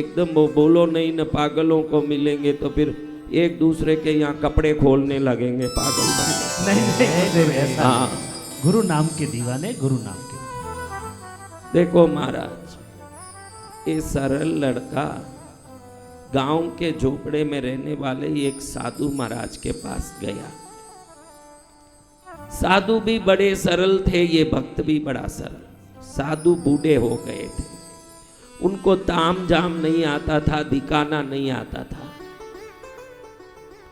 एकदम वो बोलो नहीं न पागलों को मिलेंगे तो फिर एक दूसरे के यहाँ कपड़े खोलने लगेंगे पागल बने। नहीं ऐसा हाँ गुरु नाम के दीवाने, गुरु नाम के। देखो महाराज, ये सरल लड़का गांव के झोपड़े में रहने वाले एक साधु महाराज के पास गया। साधु भी बड़े सरल थे, ये भक्त भी बड़ा सरल। साधु बूढ़े हो गए थे, उनको ताम झाम नहीं आता था, दिखाना नहीं आता था।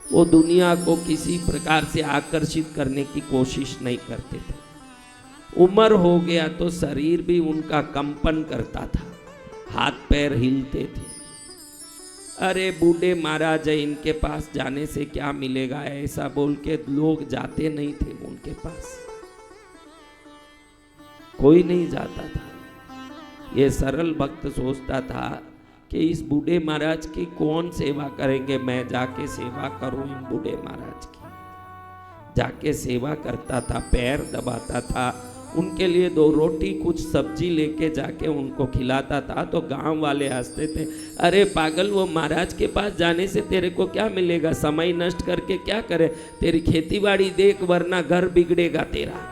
वो दुनिया को किसी प्रकार से आकर्षित करने की कोशिश नहीं करते थे। उम्र हो गया तो शरीर भी उनका कंपन करता था, हाथ पैर हिलते थे। अरे बूढ़े महाराज है, इनके पास जाने से क्या मिलेगा, ऐसा बोल के लोग जाते नहीं थे उनके पास, कोई नहीं जाता था। ये सरल भक्त सोचता था कि इस बूढ़े महाराज की कौन सेवा करेंगे, मैं जाके सेवा करूं इन बूढ़े महाराज की। जाके सेवा करता था, पैर दबाता था, उनके लिए 2 रोटी कुछ सब्जी लेके जाके उनको खिलाता था। तो गांव वाले हंसते थे, अरे पागल, वो महाराज के पास जाने से तेरे को क्या मिलेगा, समय नष्ट करके क्या करे, तेरी खेतीबाड़ी देख वरना घर बिगड़ेगा तेरा।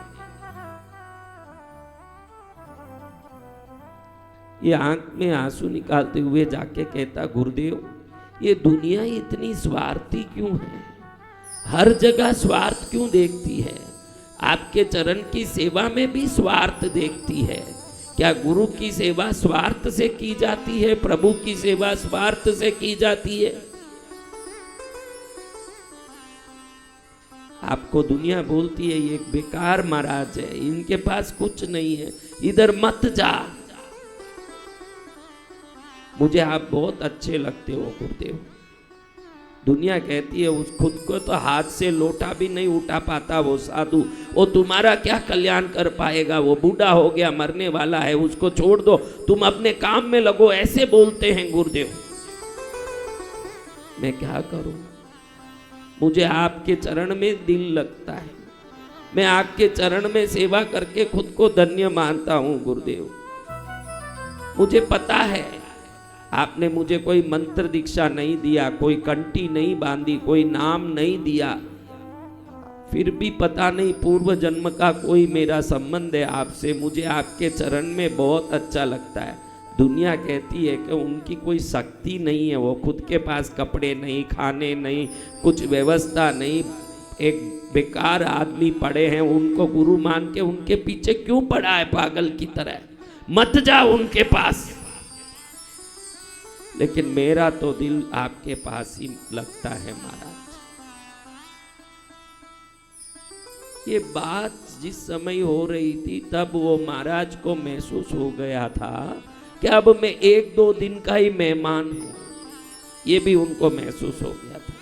ये आंख में आंसू निकालते हुए जाके कहता, गुरुदेव ये दुनिया इतनी स्वार्थी क्यों है, हर जगह स्वार्थ क्यों देखती है, आपके चरण की सेवा में भी स्वार्थ देखती है। क्या गुरु की सेवा स्वार्थ से की जाती है, प्रभु की सेवा स्वार्थ से की जाती है? आपको दुनिया बोलती है ये बेकार महाराज है, इनके पास कुछ नहीं है, इधर मत जा। मुझे आप बहुत अच्छे लगते हो गुरुदेव। दुनिया कहती है उस खुद को तो हाथ से लोटा भी नहीं उठा पाता वो साधु, वो तुम्हारा क्या कल्याण कर पाएगा, वो बूढ़ा हो गया, मरने वाला है, उसको छोड़ दो, तुम अपने काम में लगो, ऐसे बोलते हैं गुरुदेव। मैं क्या करूं, मुझे आपके चरण में दिल लगता है, मैं आपके चरण में सेवा करके खुद को धन्य मानता हूं गुरुदेव। मुझे पता है आपने मुझे कोई मंत्र दीक्षा नहीं दिया, कोई कंठी नहीं बांधी, कोई नाम नहीं दिया, फिर भी पता नहीं पूर्व जन्म का कोई मेरा संबंध है आपसे। मुझे आपके चरण में बहुत अच्छा लगता है। दुनिया कहती है कि उनकी कोई शक्ति नहीं है, वो खुद के पास कपड़े नहीं, खाने नहीं, कुछ व्यवस्था नहीं, एक बेकार आदमी पड़े हैं, उनको गुरु मान के उनके पीछे क्यों पड़ा है पागल की तरह, मत जाओ उनके पास। लेकिन मेरा तो दिल आपके पास ही लगता है महाराज। ये बात जिस समय हो रही थी तब वो महाराज को महसूस हो गया था कि अब मैं 1-2 दिन का ही मेहमान हूं, ये भी उनको महसूस हो गया था।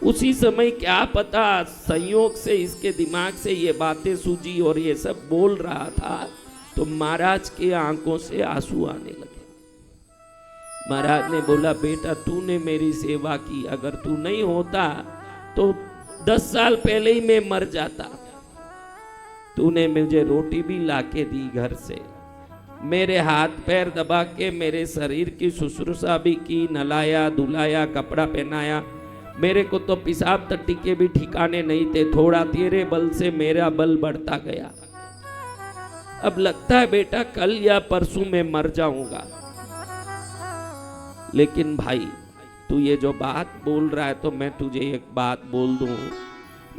उसी समय क्या पता संयोग से इसके दिमाग से ये बातें सूझी और ये सब बोल रहा था, तो महाराज के आंखों से आंसू आने लगे। महाराज ने बोला, बेटा तूने मेरी सेवा की, अगर तू नहीं होता तो 10 साल पहले ही मैं मर जाता। तूने मुझे रोटी भी लाके दी घर से, मेरे हाथ पैर दबा के मेरे शरीर की शुश्रूषा भी की, नलाया धुलाया, कपड़ा पहनाया। मेरे को तो पेशाब टट्टी के भी ठिकाने नहीं थे, थोड़ा तेरे बल से मेरा बल बढ़ता गया। अब लगता है बेटा कल या परसों में मर जाऊंगा। लेकिन भाई तू ये जो बात बोल रहा है तो मैं तुझे एक बात बोल दूं,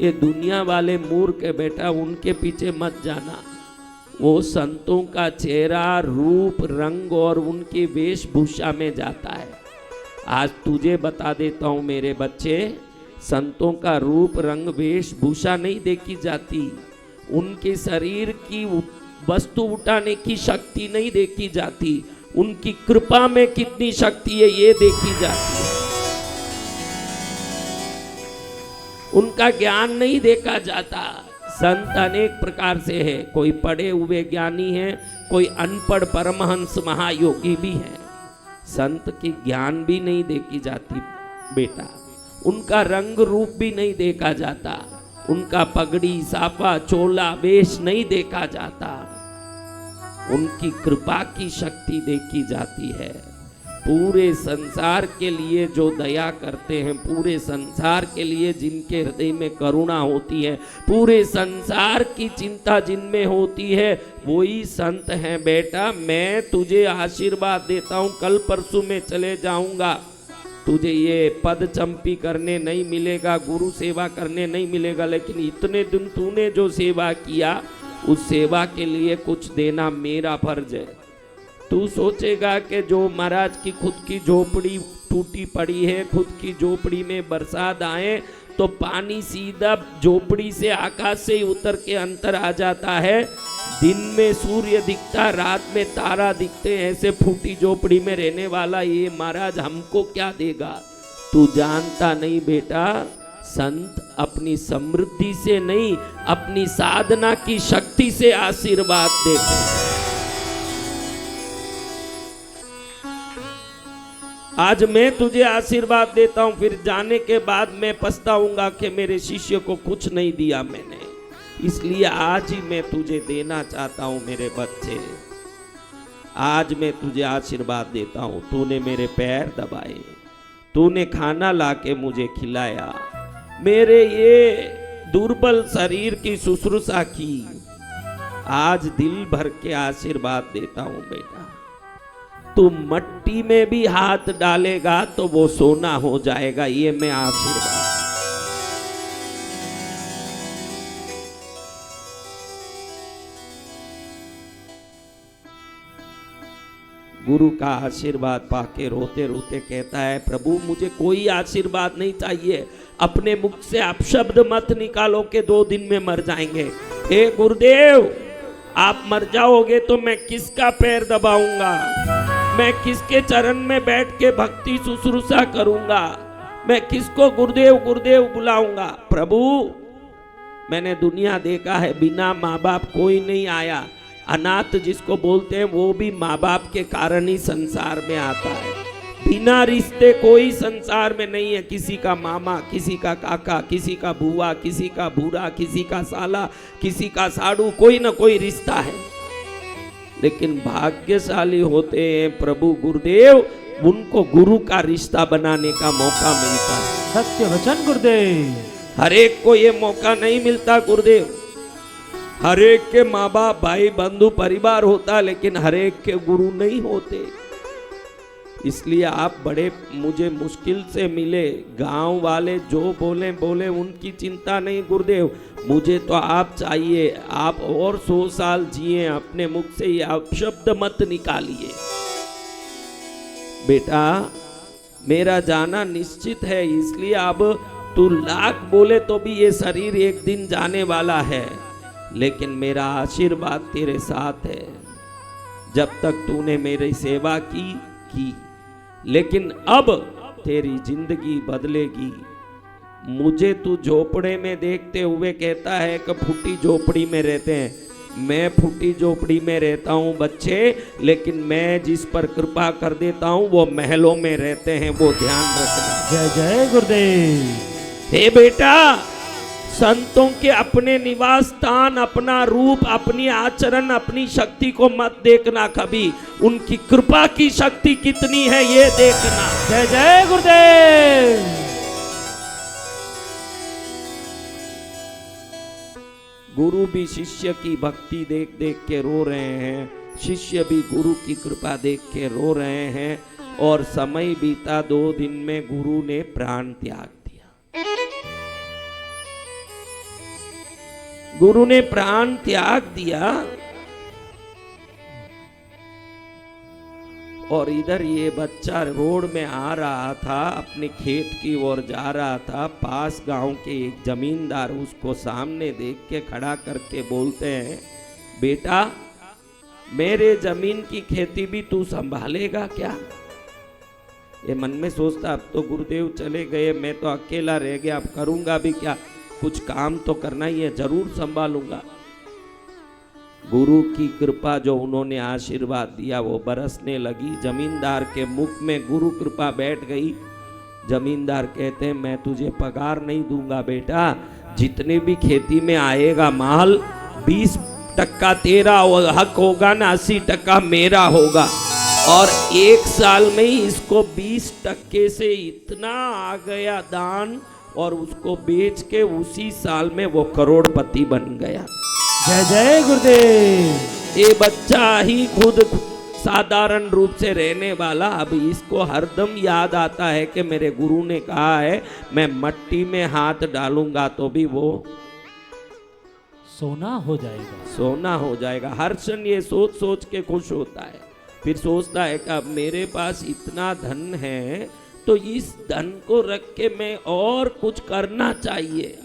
ये दुनिया वाले मूर्ख है बेटा, उनके पीछे मत जाना। वो संतों का चेहरा, रूप, रंग और उनकी वेशभूषा में जाता है। आज तुझे बता देता हूं मेरे बच्चे, संतों का रूप, रंग, वेशभूषा नहीं देखी जाती, उनके शरीर की वस्तु उठाने की शक्ति नहीं देखी जाती, उनकी कृपा में कितनी शक्ति है ये देखी जाती है। उनका ज्ञान नहीं देखा जाता। संत अनेक प्रकार से है, कोई पढ़े हुए ज्ञानी है, कोई अनपढ़ परमहंस महायोगी भी है। संत की ज्ञान भी नहीं देखी जाती बेटा, उनका रंग रूप भी नहीं देखा जाता, उनका पगड़ी, साफा, चोला, वेश नहीं देखा जाता, उनकी कृपा की शक्ति देखी जाती है। पूरे संसार के लिए जो दया करते हैं, पूरे संसार के लिए जिनके हृदय में करुणा होती है, पूरे संसार की चिंता जिनमें होती है, वही संत हैं बेटा। मैं तुझे आशीर्वाद देता हूँ, कल परसों में चले जाऊंगा, तुझे ये पद चंपी करने नहीं मिलेगा, गुरु सेवा करने नहीं मिलेगा, लेकिन इतने दिन तूने जो सेवा किया उस सेवा के लिए कुछ देना मेरा फर्ज है। तू सोचेगा कि जो महाराज की खुद की झोपड़ी टूटी पड़ी है, खुद की झोपड़ी में बरसात आए तो पानी सीधा झोपड़ी से आकाश से ही उतर के अंतर आ जाता है। दिन में सूर्य दिखता, रात में तारा दिखते हैं। ऐसे फूटी झोपड़ी में रहने वाला ये महाराज हमको क्या देगा? तू जानता नहीं बेटा, संत अपनी समृद्धि से नहीं, अपनी साधना की शक्ति से आशीर्वाद देते हैं। आज मैं तुझे आशीर्वाद देता हूं, फिर जाने के बाद मैं पछताऊंगा कि मेरे शिष्य को कुछ नहीं दिया मैंने। इसलिए आज ही मैं तुझे देना चाहता हूं मेरे बच्चे। आज मैं तुझे आशीर्वाद देता हूं। तूने मेरे पैर दबाए, तूने खाना लाके मुझे खिलाया, मेरे ये दुर्बल शरीर की शुश्रूषा की। आज दिल भर के आशीर्वाद देता हूं बेटा। तू मट्टी में भी हाथ डालेगा तो वो सोना हो जाएगा, ये मैं आशीर्वाद। गुरु का आशीर्वाद पाके रोते रोते कहता है, प्रभु मुझे कोई आशीर्वाद नहीं चाहिए, अपने मुख से आप शब्द मत निकालो कि 2 दिन में मर जाएंगे। हे गुरुदेव, आप मर जाओगे तो मैं किसका पैर दबाऊंगा? मैं किसके चरण में बैठ के भक्ति शुश्रूषा करूंगा? मैं किसको गुरुदेव गुरुदेव बुलाऊंगा? प्रभु, मैंने दुनिया देखा है, बिना माँ बाप कोई नहीं आया। अनाथ जिसको बोलते हैं वो भी माँ बाप के कारण ही संसार में आता है। बिना रिश्ते कोई संसार में नहीं है। किसी का मामा, किसी का काका, किसी का बुआ, किसी का भूरा, किसी का साला, किसी का साड़ू, कोई ना कोई रिश्ता है। लेकिन भाग्यशाली होते हैं प्रभु गुरुदेव, उनको गुरु का रिश्ता बनाने का मौका मिलता है। सत्य वचन गुरुदेव। हर एक को ये मौका नहीं मिलता गुरुदेव। हर एक के माँ बाप, भाई बंधु परिवार होता, लेकिन हर एक के गुरु नहीं होते। इसलिए आप बड़े मुझे मुश्किल से मिले। गांव वाले जो बोले बोले, उनकी चिंता नहीं गुरुदेव, मुझे तो आप चाहिए। आप और 100 साल जिए, अपने मुख से ये आप शब्द मत निकालिए। बेटा, मेरा जाना निश्चित है, इसलिए अब तू लाख बोले तो भी ये शरीर एक दिन जाने वाला है, लेकिन मेरा आशीर्वाद तेरे साथ है। जब तक तूने मेरी सेवा की। लेकिन अब तेरी जिंदगी बदलेगी। मुझे तू झोपड़े में देखते हुए कहता है कि फूटी झोपड़ी में रहते हैं। मैं फूटी झोपड़ी में रहता हूँ बच्चे, लेकिन मैं जिस पर कृपा कर देता हूँ वो महलों में रहते हैं, वो ध्यान रखना। जय जय गुरुदेव। हे बेटा, संतों के अपने निवास स्थान, अपना रूप, अपनी आचरण, अपनी शक्ति को मत देखना कभी, उनकी कृपा की शक्ति कितनी है ये देखना। जय जय गुरुदेव। गुरु भी शिष्य की भक्ति देख देख के रो रहे हैं, शिष्य भी गुरु की कृपा देख के रो रहे हैं। और समय बीता, 2 दिन में गुरु ने प्राण त्याग दिया। गुरु ने प्राण त्याग दिया। और इधर ये बच्चा रोड में आ रहा था, अपने खेत की ओर जा रहा था। पास गांव के एक जमींदार उसको सामने देख के खड़ा करके बोलते हैं, बेटा मेरे जमीन की खेती भी तू संभालेगा क्या? ये मन में सोचता, अब तो गुरुदेव चले गए, मैं तो अकेला रह गया, अब करूंगा भी क्या? कुछ काम तो करना ही है, जरूर संभालूंगा। गुरु की कृपा जो उन्होंने आशीर्वाद दिया वो बरसने लगी। जमींदार के मुख में गुरु कृपा बैठ गई। जमींदार कहते हैं, मैं तुझे पगार नहीं दूंगा बेटा, जितने भी खेती में आएगा माल 20% तेरा हक होगा ना, 80% मेरा होगा। और 1 साल में ही इसको 20% से इतना आ गया दान, और उसको बेच के उसी साल में वो करोड़पति बन गया। जय जय गुरुदेव। ये बच्चा ही खुद साधारण रूप से रहने वाला अब इसको हरदम याद आता है कि मेरे गुरु ने कहा है मैं मट्टी में हाथ डालूंगा तो भी वो सोना हो जाएगा, सोना हो जाएगा। हर क्षण ये सोच सोच के खुश होता है। फिर सोचता है कि अब मेरे पास इतना धन है तो इस धन को रख के मैं और कुछ करना चाहिए।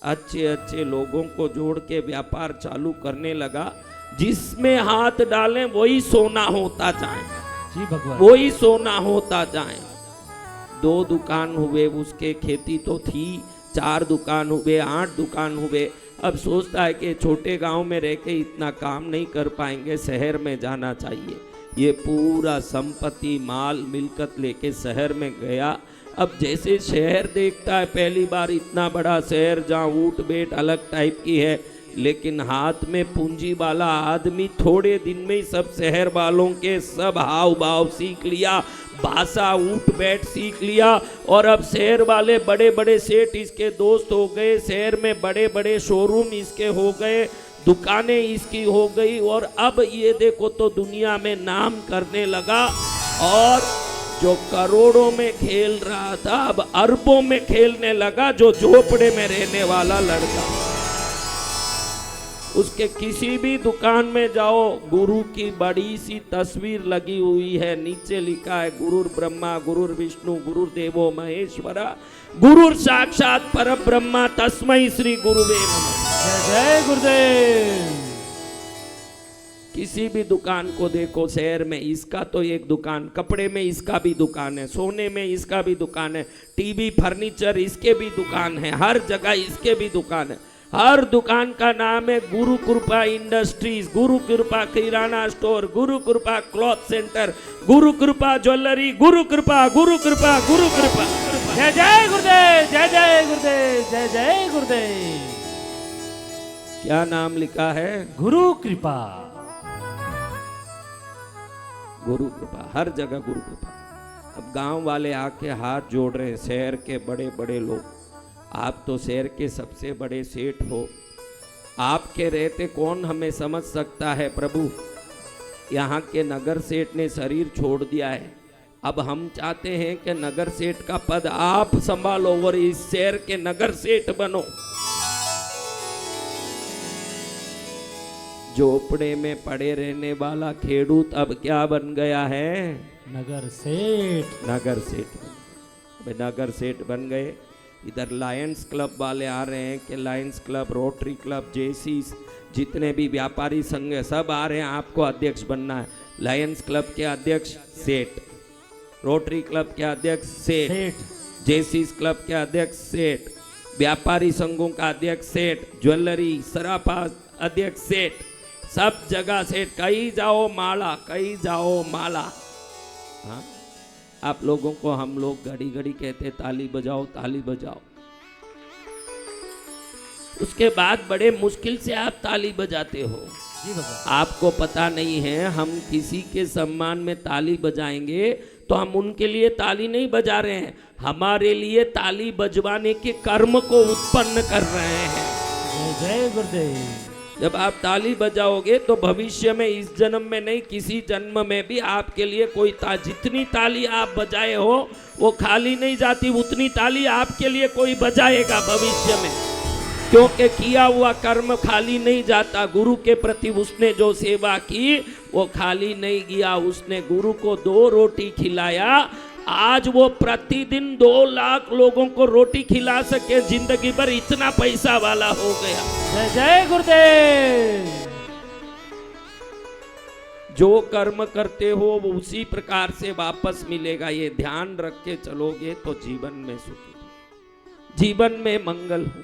अच्छे अच्छे लोगों को जोड़ के व्यापार चालू करने लगा, जिसमें हाथ डालें वही सोना होता जाए, जी भगवान, वही सोना होता जाए। 2 दुकान हुए उसके, खेती तो थी, 4 दुकान हुए, 8 दुकान हुए। अब सोचता है कि छोटे गांव में रह के इतना काम नहीं कर पाएंगे, शहर में जाना चाहिए। ये पूरा संपत्ति माल मिलकत लेके शहर में गया। अब जैसे शहर देखता है, पहली बार इतना बड़ा शहर जहाँ ऊँट बैठ अलग टाइप की है, लेकिन हाथ में पूंजी वाला आदमी थोड़े दिन में ही सब शहर वालों के सब हाव भाव सीख लिया, भाषा ऊँट बैठ सीख लिया। और अब शहर वाले बड़े बड़े सेठ इसके दोस्त हो गए, शहर में बड़े बड़े शोरूम इसके हो गए, दुकानें इसकी हो गई। और अब ये देखो तो दुनिया में नाम करने लगा, और जो करोड़ों में खेल रहा था अब अरबों में खेलने लगा। जो झोपड़े में रहने वाला लड़का, उसके किसी भी दुकान में जाओ, गुरु की बड़ी सी तस्वीर लगी हुई है, नीचे लिखा है गुरुर ब्रह्मा गुरुर विष्णु गुरुर्देवो महेश्वरा गुरुर साक्षात परब्रह्मा तस्मै श्री गुरुवे नमः। जय जय गुरुदेव। किसी भी दुकान को देखो शहर में, इसका तो एक दुकान, कपड़े में इसका भी दुकान है, सोने में इसका भी दुकान है, टीवी फर्नीचर इसके भी दुकान है, हर जगह इसके भी दुकान है। हर दुकान का नाम है गुरु कृपा इंडस्ट्रीज, गुरु कृपा किराना स्टोर, गुरु कृपा क्लॉथ सेंटर, गुरु कृपा ज्वेलरी, गुरु कृपा गुरु कृपा गुरु कृपा। जय जय गुरुदेव, जय जय गुरुदेव, जय जय गुरुदेव। क्या नाम लिखा है? गुरु कृपा, गुरु कृपा, हर जगह गुरु कृपा। अब गांव वाले आके हाथ जोड़ रहे हैं, शहर के बड़े बड़े लोग। आप तो शहर के सबसे बड़े सेठ हो, आपके रहते कौन हमें समझ सकता है प्रभु। यहाँ के नगर सेठ ने शरीर छोड़ दिया है, अब हम चाहते हैं कि नगर सेठ का पद आप संभालो और इस शहर के नगर सेठ बनो। झोपड़े में पड़े रहने वाला खेडूत अब क्या बन गया है? नगर सेठ। नगर सेठ, नगर सेठ बन गए। इधर लायंस क्लब वाले आ रहे हैं कि लायंस क्लब, रोटरी क्लब, जेसीस, जितने भी व्यापारी संघ है सब आ रहे हैं, आपको अध्यक्ष बनना है। लायंस क्लब के अध्यक्ष सेठ, रोटरी क्लब के अध्यक्ष सेठ, जेसीस क्लब के अध्यक्ष सेठ, व्यापारी संघों का अध्यक्ष सेठ, ज्वेलरी सराफा अध्यक्ष सेठ, सब जगह सेठ। कहीं जाओ माला, कहीं जाओ माला। हाँ, आप लोगों को हम लोग घड़ी घड़ी कहते ताली बजाओ ताली बजाओ, उसके बाद बड़े मुश्किल से आप ताली बजाते हो। जी भगवान, आपको पता नहीं है, हम किसी के सम्मान में ताली बजाएंगे तो हम उनके लिए ताली नहीं बजा रहे हैं, हमारे लिए ताली बजवाने के कर्म को उत्पन्न कर रहे हैं। जय जय गुरुदेव। जब आप ताली बजाओगे तो भविष्य में, इस जन्म में नहीं किसी जन्म में भी आपके लिए कोई जितनी ताली आप बजाए हो वो खाली नहीं जाती, उतनी ताली आपके लिए कोई बजाएगा भविष्य में, क्योंकि किया हुआ कर्म खाली नहीं जाता। गुरु के प्रति उसने जो सेवा की वो खाली नहीं गया, उसने गुरु को 2 रोटी खिलाया, आज वो प्रतिदिन 2 लाख लोगों को रोटी खिला सके, जिंदगी भर इतना पैसा वाला हो गया। जय जय गुरुदेव। जो कर्म करते हो वो उसी प्रकार से वापस मिलेगा, ये ध्यान रख के चलोगे तो जीवन में सुखी, जीवन में मंगल हो।